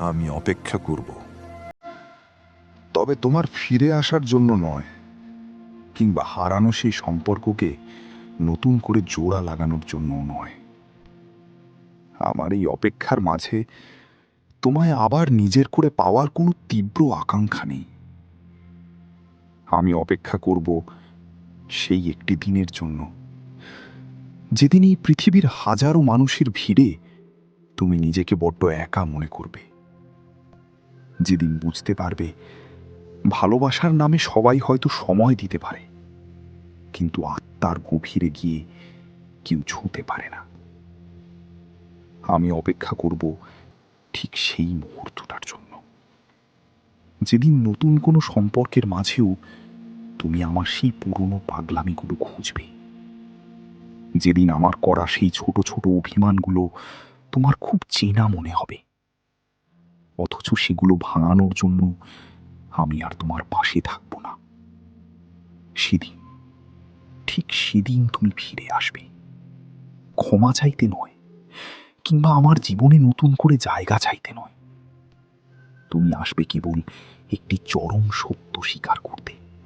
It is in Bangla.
আমি অপেক্ষা করব। তবে তোমার ফিরে আসার জন্য নয়, কিংবা হারানো সেই সম্পর্ককে নতুন করে জোড়া লাগানোর জন্যও নয়। আমার এই অপেক্ষার মাঝে তোমায় আবার নিজের করে পাওয়ার কোনো তীব্র আকাঙ্ক্ষা নেই। আমি অপেক্ষা করব সেই একটি দিনের জন্য, যেদিন এই পৃথিবীর হাজারো মানুষের ভিড়ে তুমি নিজেকে বড্ড একা মনে করবে। যেদিন বুঝতে পারবে ভালোবাসার নামে সবাই হয়তো সময় দিতে পারে, কিন্তু আত্মার গভীরে গিয়ে কেউ ছুঁতে পারে না। আমি অপেক্ষা করব ঠিক সেই মুহূর্তটার জন্য, যেদিন নতুন কোনো সম্পর্কের মাঝেও তুমি আমার সেই পুরনো পাগলামিগুলো খুঁজবে। যেদিন আমার করা সেই ছোট ছোট অভিমানগুলো তোমার খুব চেনা মনে হবে, অথচ সেগুলো ভাঙানোর জন্য আমি আর তোমার পাশে থাকব না। সেদিন, ঠিক সেদিন তুমি ফিরে আসবে, ক্ষমা চাইতে নয়, কিংবা আমার জীবনে নতুন করে জায়গা চাইতে নয়। তুমি আসবে কেবল একটি চরম সত্য স্বীকার করতে,